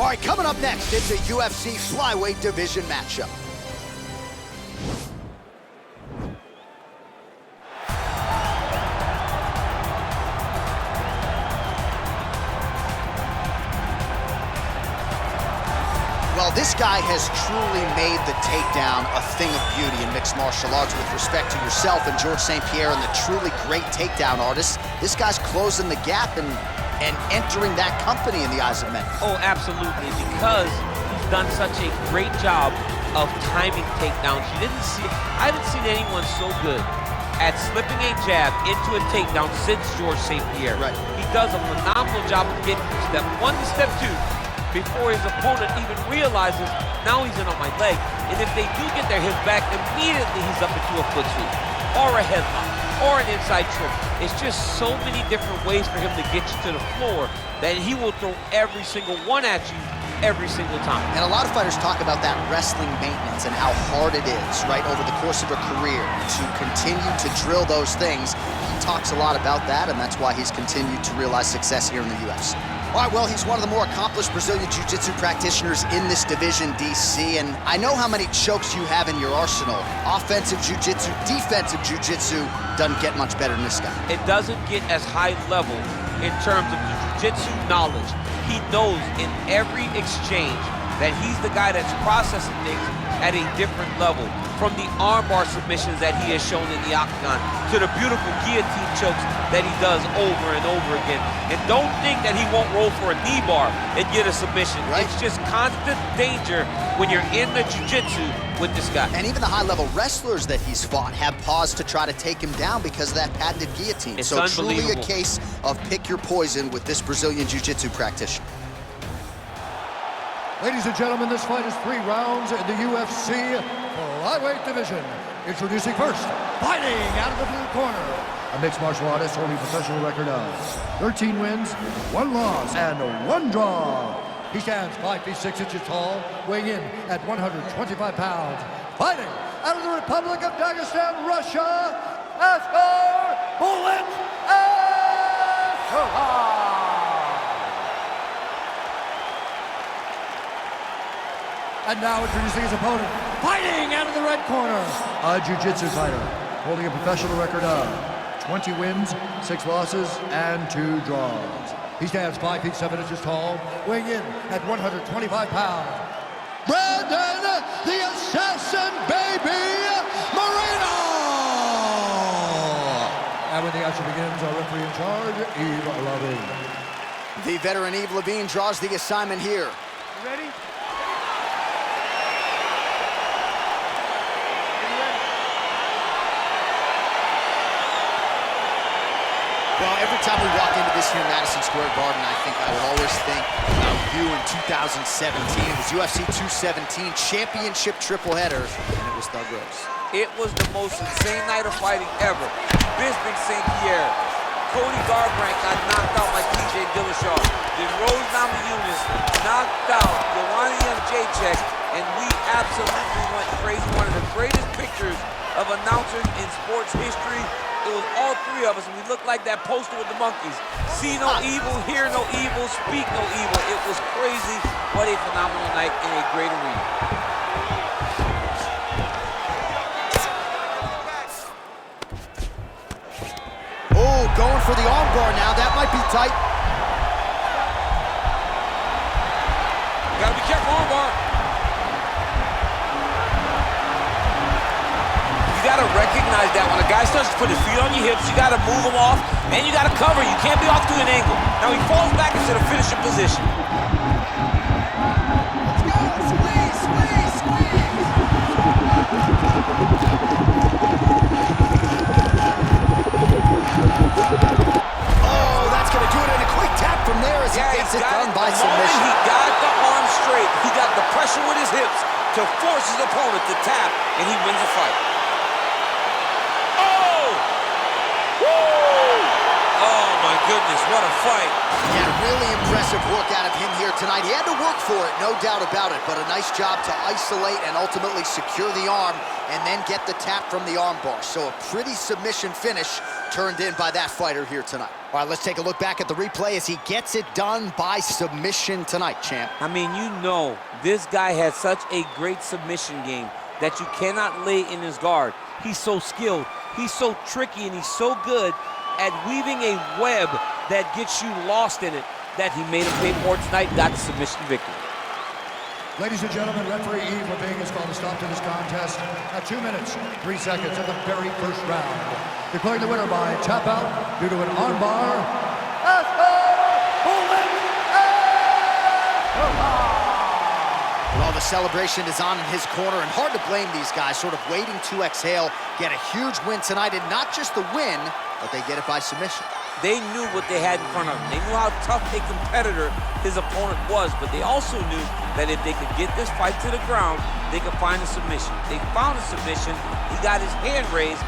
All right, coming up next, it's a UFC flyweight division matchup. Well, this guy has truly made the takedown a thing of beauty in mixed martial arts with respect to yourself and Georges St. Pierre and the truly great takedown artists. This guy's closing the gap and entering that company in the eyes of many. Oh, absolutely, because he's done such a great job of timing takedowns. I haven't seen anyone so good at slipping a jab into a takedown since Georges St. Pierre. Right. He does a phenomenal job of getting from step 1 to step 2 before his opponent even realizes, now he's in on my leg. And if they do get their hips back, immediately he's up into a foot sweep, or a headlock, or an inside choke. It's just so many different ways for him to get you to the floor that he will throw every single one at you every single time. And a lot of fighters talk about that wrestling maintenance and how hard it is, right, over the course of a career to continue to drill those things. He talks a lot about that, and that's why he's continued to realize success here in the UFC. All right, well, he's one of the more accomplished Brazilian Jiu-Jitsu practitioners in this division, DC, and I know how many chokes you have in your arsenal. Offensive Jiu-Jitsu, defensive Jiu-Jitsu, doesn't get much better than this guy. It doesn't get as high level in terms of the Jiu-Jitsu knowledge. He knows in every exchange that he's the guy that's processing things at a different level. From the armbar submissions that he has shown in the Octagon to the beautiful guillotine chokes that he does over and over again. And don't think that he won't roll for a knee bar and get a submission. Right. It's just constant danger when you're in the jiu-jitsu with this guy. And even the high-level wrestlers that he's fought have paused to try to take him down because of that patented guillotine. It's so truly a case of pick your poison with this Brazilian jiu-jitsu practitioner. Ladies and gentlemen, this fight is 3 rounds in the UFC flyweight division. Introducing first, fighting out of the blue corner, a mixed martial artist holding a professional record of 13 wins, 1 loss, and 1 draw. He stands 5 feet 6 inches tall, weighing in at 125 pounds. Fighting out of the Republic of Dagestan, Russia, Askar Askarov. And now introducing his opponent, fighting out of the red corner, a jiu-jitsu fighter, holding a professional record of 20 wins, 6 losses, and 2 draws. He stands 5 feet 7 inches tall, weighing in at 125 pounds. Brandon, the Assassin Baby, Moreno! And when the action begins, our referee in charge, Yves Levine. The veteran Yves Levine draws the assignment here. You ready? Well, every time we walk into this here Madison Square Garden, I think I would always think about you in 2017. It was UFC 217 championship triple header, and it was Thug Rose. It was the most insane night of fighting ever. Bisping St. Pierre, Cody Garbrandt got knocked out by TJ Dillashaw. Then Rose Namajunas knocked out Joanna Jędrzejczyk, and we absolutely went crazy. One of the greatest pictures of announcers in sports history. It was all 3 of us, and we looked like that poster with the monkeys. See no evil, hear no evil, speak no evil. It was crazy. What a phenomenal night in a great arena. Oh, going for the armbar now. That might be tight. Gotta be careful, armbar. You gotta recognize that when a guy starts to put his feet on your hips, you gotta move him off, and you gotta cover. You can't be off to an angle. Now he falls back into the finishing position. Let's go! Squeeze, squeeze, squeeze! Oh, that's gonna do it, and a quick tap from there as he gets it done by submission. He got the arm straight. He got the pressure with his hips to force his opponent to tap, and he wins the fight. Goodness, what a fight. Yeah, really impressive work out of him here tonight. He had to work for it, no doubt about it, but a nice job to isolate and ultimately secure the arm and then get the tap from the armbar. So a pretty submission finish turned in by that fighter here tonight. All right, let's take a look back at the replay as he gets it done by submission tonight, champ. I mean, you know, this guy has such a great submission game that you cannot lay in his guard. He's so skilled, he's so tricky, and he's so good at weaving a web that gets you lost in it that he made him pay for it tonight, got the submission victory. Ladies and gentlemen, referee Eve Levine has called a stop to this contest at 2 minutes, 3 seconds of the very first round. Declaring the winner by tap out due to an armbar, Askar Askarov! Well, the celebration is on in his corner, and hard to blame these guys, sort of waiting to exhale, get a huge win tonight, and not just the win, but they get it by submission. They knew what they had in front of them. They knew how tough a competitor his opponent was, but they also knew that if they could get this fight to the ground, they could find a submission. They found a submission, he got his hand raised,